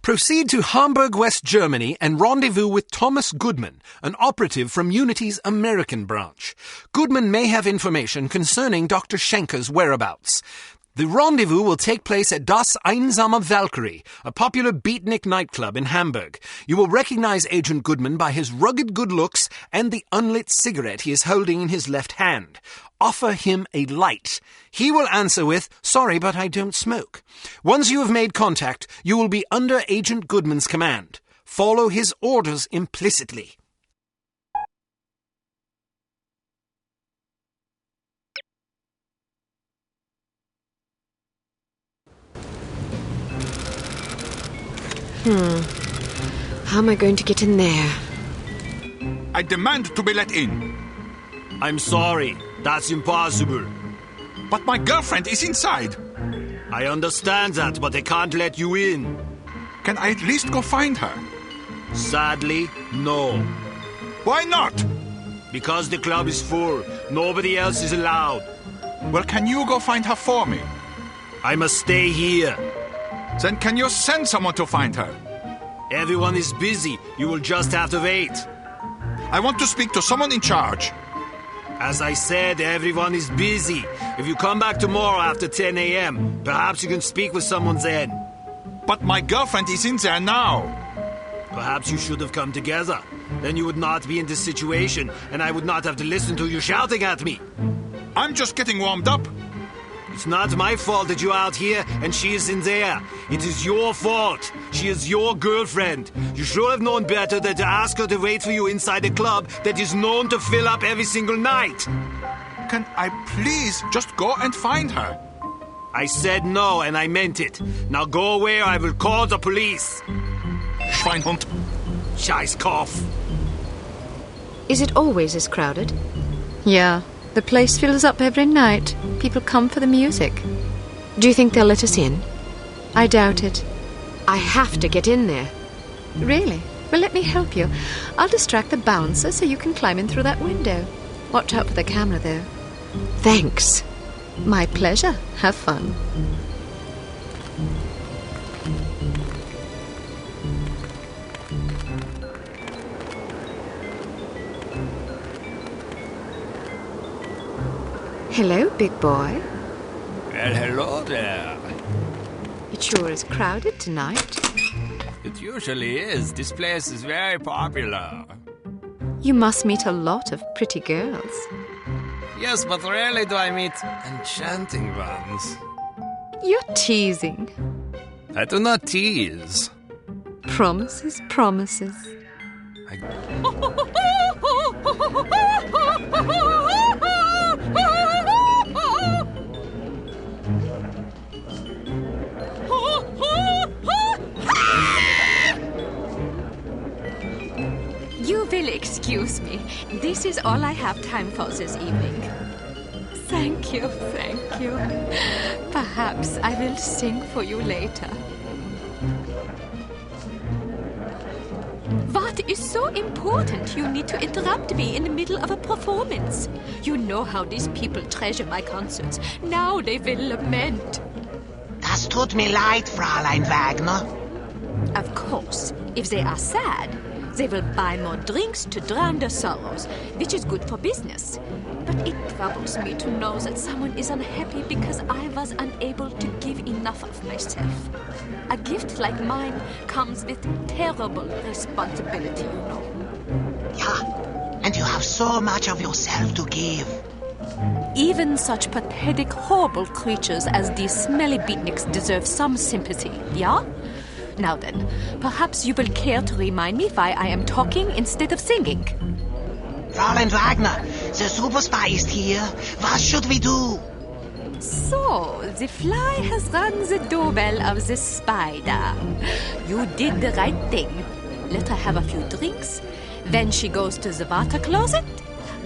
Proceed to Hamburg, West Germany, and rendezvous with Thomas Goodman, an operative from Unity's American branch. Goodman may have information concerning Dr. Schenker's whereabouts. The rendezvous will take place at Das Einsame Valkyrie, a popular beatnik nightclub in Hamburg. You will recognize Agent Goodman by his rugged good looks and the unlit cigarette he is holding in his left hand. Offer him a light. He will answer with, "Sorry, but I don't smoke." Once you have made contact, you will be under Agent Goodman's command. Follow his orders implicitly. How am I going to get in there? I demand to be let in. I'm sorry, that's impossible. But my girlfriend is inside. I understand that, but they can't let you in. Can I at least go find her? Sadly, no. Why not? Because the club is full. Nobody else is allowed. Well, can you go find her for me? I must stay here. Then can you send someone to find her? Everyone is busy. You will just have to wait. I want to speak to someone in charge. As I said, everyone is busy. If you come back tomorrow after 10 a.m., perhaps you can speak with someone then. But my girlfriend is in there now. Perhaps you should have come together. Then you would not be in this situation, and I would not have to listen to you shouting at me. I'm just getting warmed up. It's not my fault that you're out here and she is in there. It is your fault. She is your girlfriend. You should have known better than to ask her to wait for you inside a club that is known to fill up every single night. Can I please just go and find her? I said no, and I meant it. Now go away or I will call the police. Schweinhund. Scheißkopf. Is it always as crowded? Yeah, the place fills up every night. People come for the music. Do you think they'll let us in? I doubt it. I have to get in there. Really? Well, let me help you. I'll distract the bouncer so you can climb in through that window. Watch out for the camera, though. Thanks. My pleasure. Have fun. Hello, big boy. Well, hello there. It sure is crowded tonight. It usually is. This place is very popular. You must meet a lot of pretty girls. Yes, but rarely do I meet enchanting ones. You're teasing. I do not tease. Promises, promises. You will excuse me. This is all I have time for this evening. Thank you, thank you. Perhaps I will sing for you later. What is so important you need to interrupt me in the middle of a performance? You know how these people treasure my concerts. Now they will lament. Das tut mir leid, Fräulein Wagner. Of course, if they are sad, they will buy more drinks to drown their sorrows, which is good for business. But it troubles me to know that someone is unhappy because I was unable to give enough of myself. A gift like mine comes with terrible responsibility, you know. Yeah, and you have so much of yourself to give. Even such pathetic, horrible creatures as these smelly beatniks deserve some sympathy, yeah? Now then, perhaps you will care to remind me why I am talking instead of singing. Fräulein Wagner, the superspy is here. What should we do? So, the fly has rung the doorbell of the spider. You did the right thing. Let her have a few drinks. Then she goes to the water closet.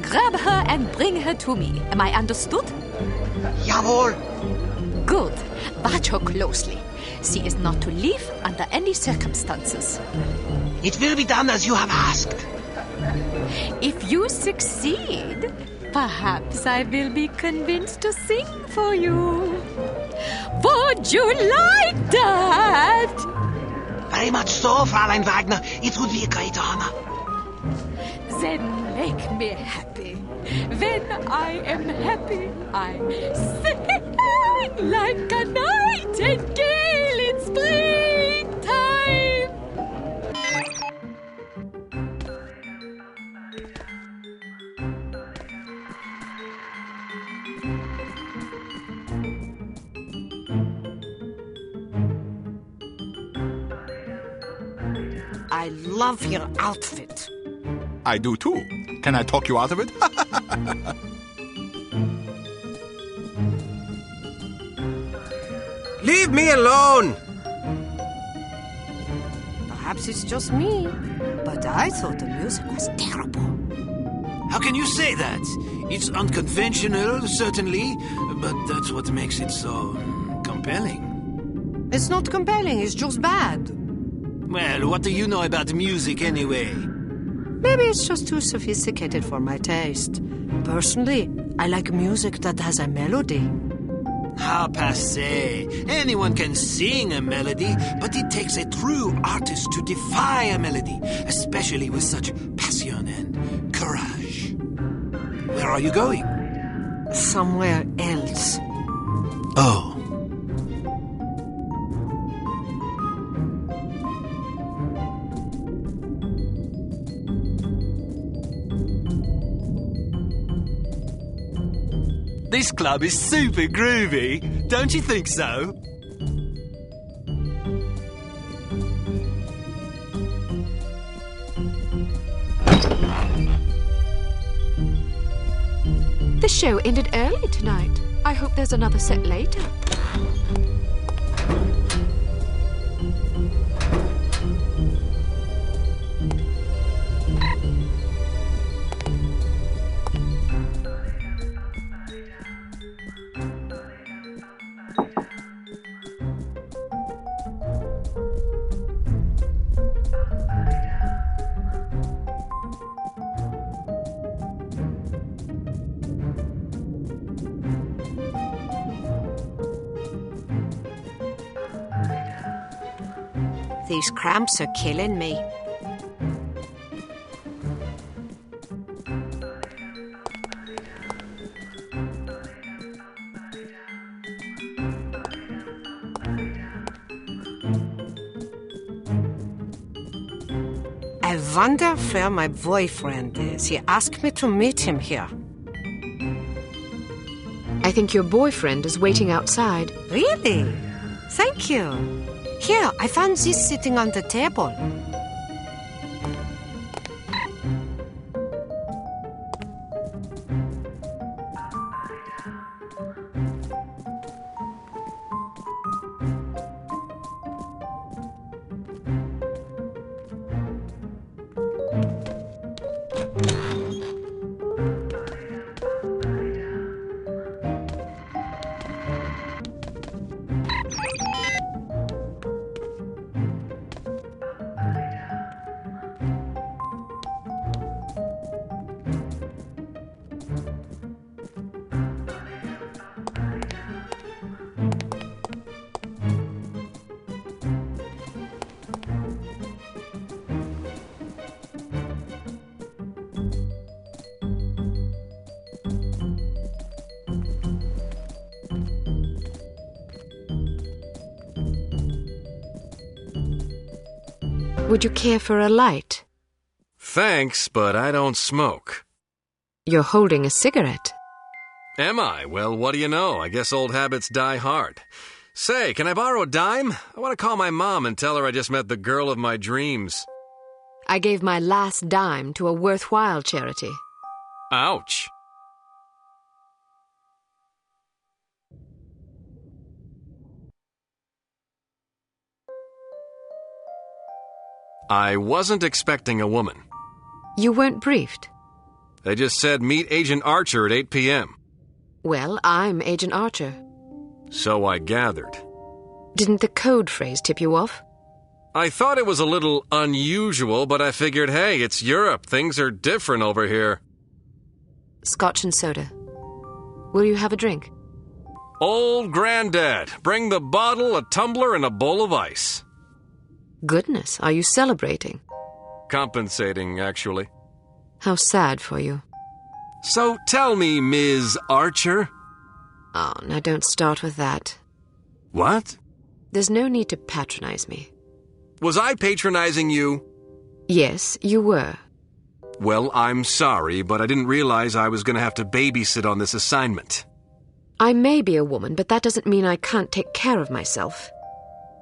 Grab her and bring her to me. Am I understood? Jawohl. Good. Watch her closely. She is not to leave under any circumstances. It will be done as you have asked. If you succeed, perhaps I will be convinced to sing for you. Would you like that? Very much so, Fräulein Wagner. It would be a great honor. Then make me happy. When I am happy, I sing like a nightingale in springtime. I love your outfit. I do too. Can I talk you out of it? Leave me alone! Perhaps it's just me, but I thought the music was terrible. How can you say that? It's unconventional, certainly, but that's what makes it so compelling. It's not compelling, it's just bad. Well, what do you know about music anyway? Maybe it's just too sophisticated for my taste. Personally, I like music that has a melody. How passé. Anyone can sing a melody, but it takes a true artist to defy a melody, especially with such passion and courage. Where are you going? Somewhere else. Oh. This club is super groovy, don't you think so? The show ended early tonight. I hope there's another set later. These cramps are killing me. I wonder where my boyfriend is. He asked me to meet him here. I think your boyfriend is waiting outside. Really? Thank you. Here, I found this sitting on the table. Would you care for a light? Thanks, but I don't smoke. You're holding a cigarette. Am I? Well, what do you know? I guess old habits die hard. Say, can I borrow a dime? I want to call my mom and tell her I just met the girl of my dreams. I gave my last dime to a worthwhile charity. Ouch. I wasn't expecting a woman. You weren't briefed? They just said meet Agent Archer at 8 p.m. Well, I'm Agent Archer. So I gathered. Didn't the code phrase tip you off? I thought it was a little unusual, but I figured, hey, it's Europe. Things are different over here. Scotch and soda. Will you have a drink? Old Granddad, bring the bottle, a tumbler, and a bowl of ice. Goodness, are you celebrating? Compensating, actually. How sad for you. So tell me, Ms. Archer. Oh, now don't start with that. What? There's no need to patronize me. Was I patronizing you? Yes, you were. Well, I'm sorry, but I didn't realize I was going to have to babysit on this assignment. I may be a woman, but that doesn't mean I can't take care of myself.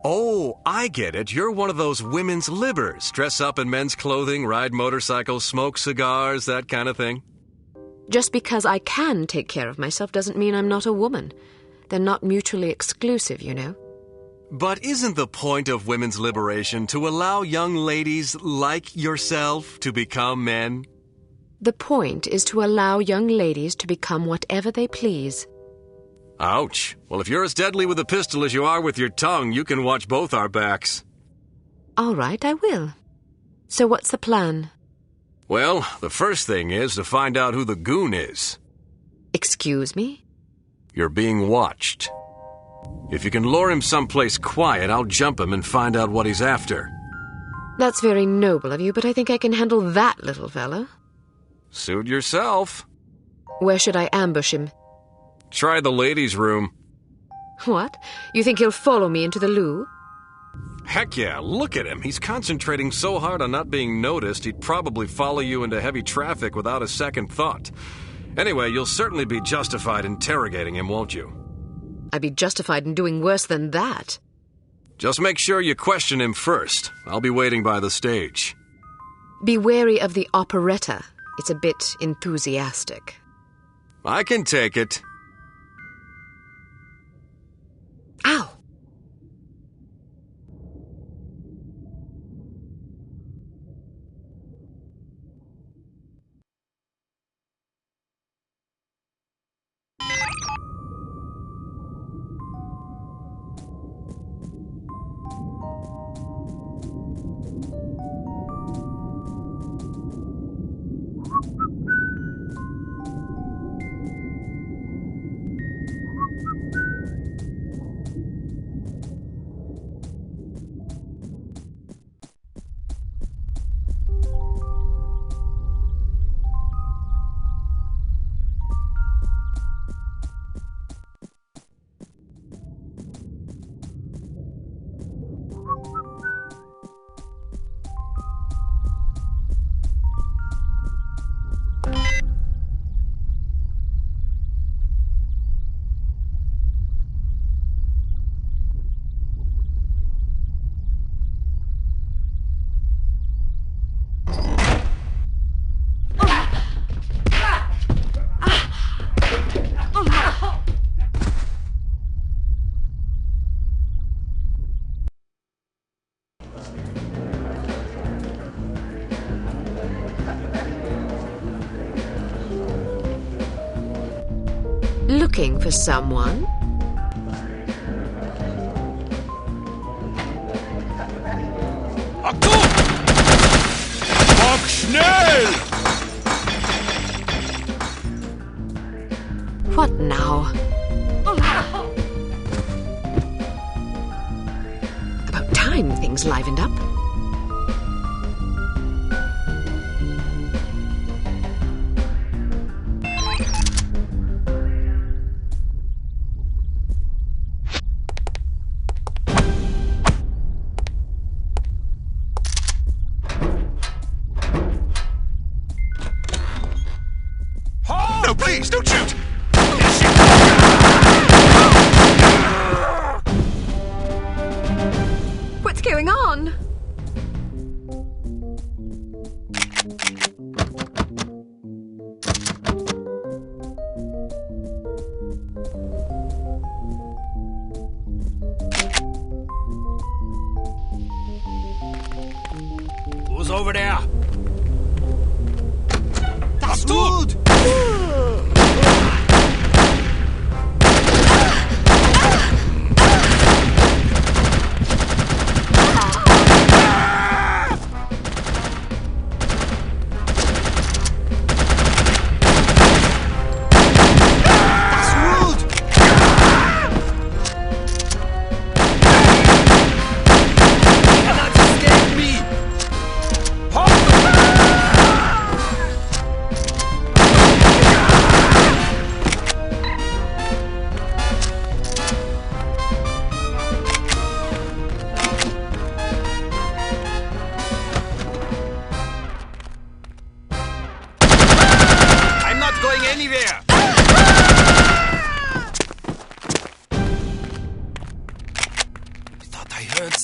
Oh, I get it. You're one of those women's libbers. Dress up in men's clothing, ride motorcycles, smoke cigars, that kind of thing. Just because I can take care of myself doesn't mean I'm not a woman. They're not mutually exclusive, you know. But isn't the point of women's liberation to allow young ladies like yourself to become men? The point is to allow young ladies to become whatever they please. Ouch. Well, if you're as deadly with a pistol as you are with your tongue, you can watch both our backs. All right, I will. So what's the plan? Well, the first thing is to find out who the goon is. Excuse me? You're being watched. If you can lure him someplace quiet, I'll jump him and find out what he's after. That's very noble of you, but I think I can handle that little fellow. Suit yourself. Where should I ambush him? Try the ladies' room. What? You think he'll follow me into the loo? Heck yeah, look at him. He's concentrating so hard on not being noticed, he'd probably follow you into heavy traffic without a second thought. Anyway, you'll certainly be justified interrogating him, won't you? I'd be justified in doing worse than that. Just make sure you question him first. I'll be waiting by the stage. Be wary of the operetta. It's a bit enthusiastic. I can take it. Ow! Looking for someone? Achtung! Mach schnell! What now? About time things livened up. No, please, don't shoot! What's going on? Who's over there? That's good!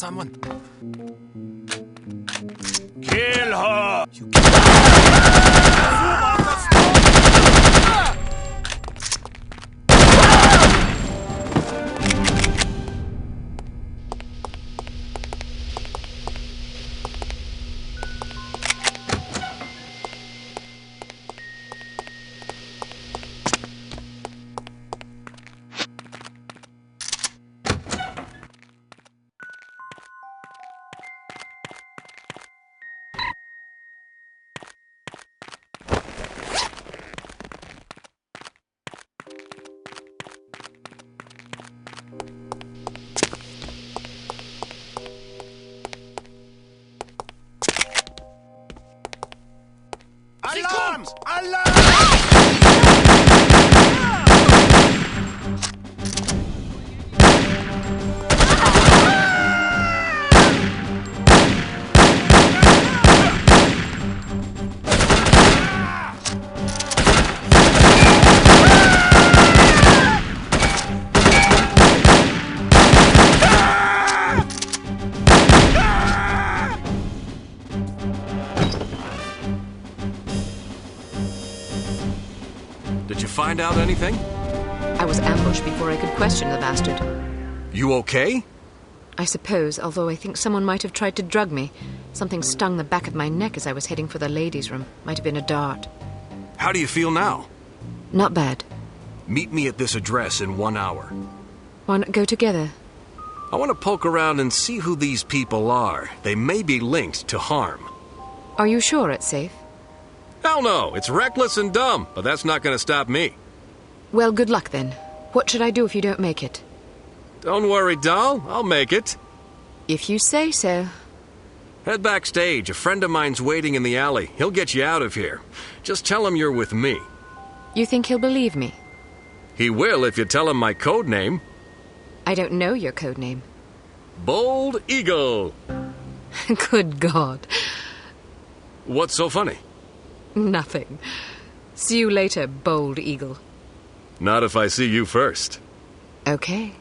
someone? Kill her! Alarm! Alarm! Did you find out anything? I was ambushed before I could question the bastard. You okay? I suppose, although I think someone might have tried to drug me. Something stung the back of my neck as I was heading for the ladies' room. Might have been a dart. How do you feel now? Not bad. Meet me at this address in 1 hour. Why not go together? I want to poke around and see who these people are. They may be linked to harm. Are you sure it's safe? Hell no, it's reckless and dumb, but that's not going to stop me. Well, good luck then. What should I do if you don't make it? Don't worry, doll, I'll make it. If you say so. Head backstage. A friend of mine's waiting in the alley. He'll get you out of here. Just tell him you're with me. You think he'll believe me? He will if you tell him my code name. I don't know your code name. Bold Eagle. Good God. What's so funny? Nothing. See you later, Bold Eagle. Not if I see you first. Okay.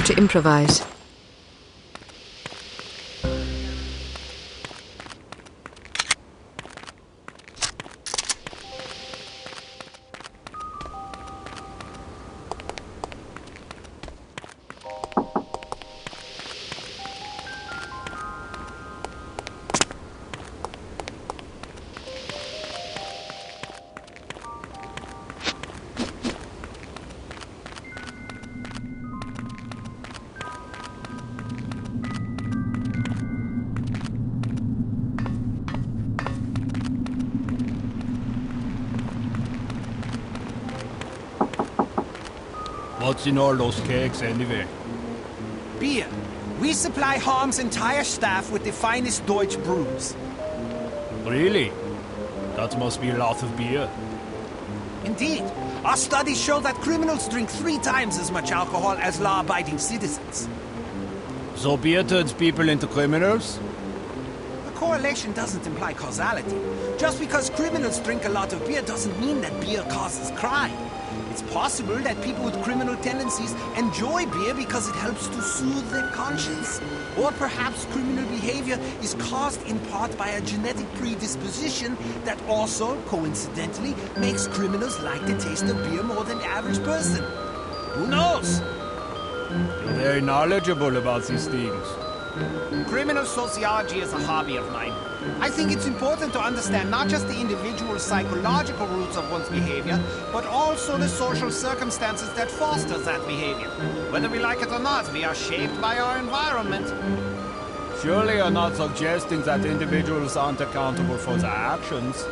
To improvise. What's in all those cakes anyway? Beer. We supply Harm's entire staff with the finest Deutsch brews. Really? That must be a lot of beer. Indeed. Our studies show that criminals drink 3 times as much alcohol as law-abiding citizens. So beer turns people into criminals? The correlation doesn't imply causality. Just because criminals drink a lot of beer doesn't mean that beer causes crime. It's possible that people with criminal tendencies enjoy beer because it helps to soothe their conscience. Or perhaps criminal behavior is caused in part by a genetic predisposition that also, coincidentally, makes criminals like the taste of beer more than the average person. Who knows? You're very knowledgeable about these things. Criminal sociology is a hobby of mine. I think it's important to understand not just the individual psychological roots of one's behavior, but also the social circumstances that foster that behavior. Whether we like it or not, we are shaped by our environment. Surely you're not suggesting that individuals aren't accountable for their actions.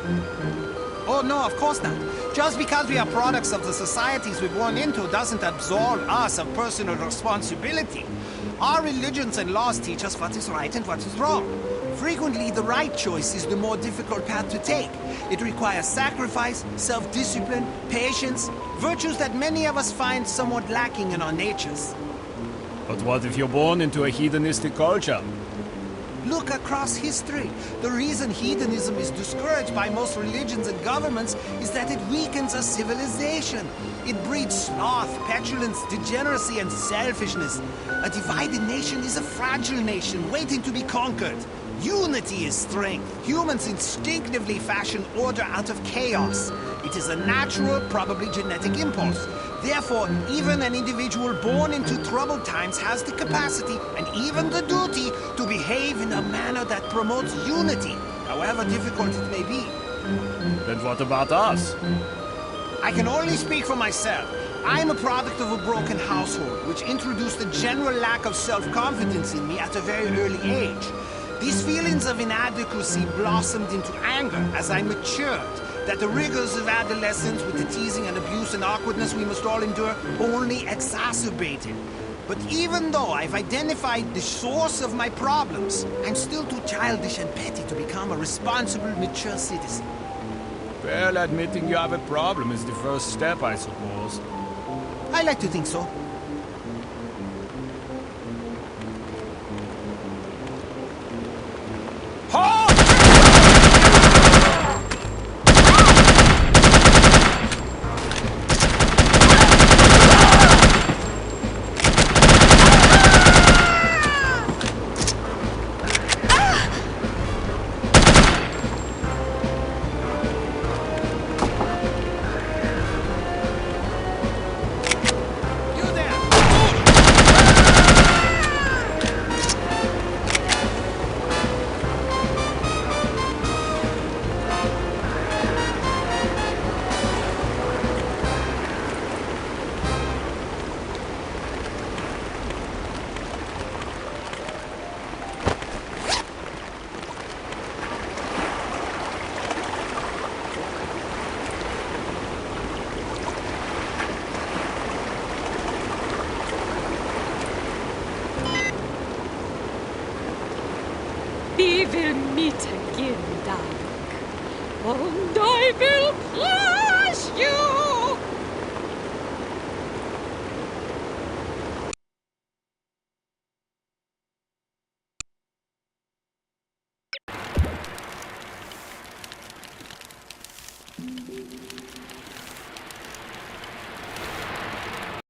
Oh, no, of course not. Just because we are products of the societies we're born into doesn't absolve us of personal responsibility. Our religions and laws teach us what is right and what is wrong. Frequently, the right choice is the more difficult path to take. It requires sacrifice, self-discipline, patience, virtues that many of us find somewhat lacking in our natures. But what if you're born into a hedonistic culture? Look across history. The reason hedonism is discouraged by most religions and governments is that it weakens a civilization. It breeds sloth, petulance, degeneracy, and selfishness. A divided nation is a fragile nation waiting to be conquered. Unity is strength. Humans instinctively fashion order out of chaos. It is a natural, probably genetic impulse. Therefore, even an individual born into troubled times has the capacity and even the duty to behave in a manner that promotes unity, however difficult it may be. Then what about us? I can only speak for myself. I am a product of a broken household, which introduced a general lack of self-confidence in me at a very early age. These feelings of inadequacy blossomed into anger as I matured, that the rigors of adolescence with the teasing and abuse and awkwardness we must all endure only exacerbated. But even though I've identified the source of my problems, I'm still too childish and petty to become a responsible, mature citizen. Well, admitting you have a problem is the first step, I suppose. I like to think so. We will meet again, darling, and I will cry.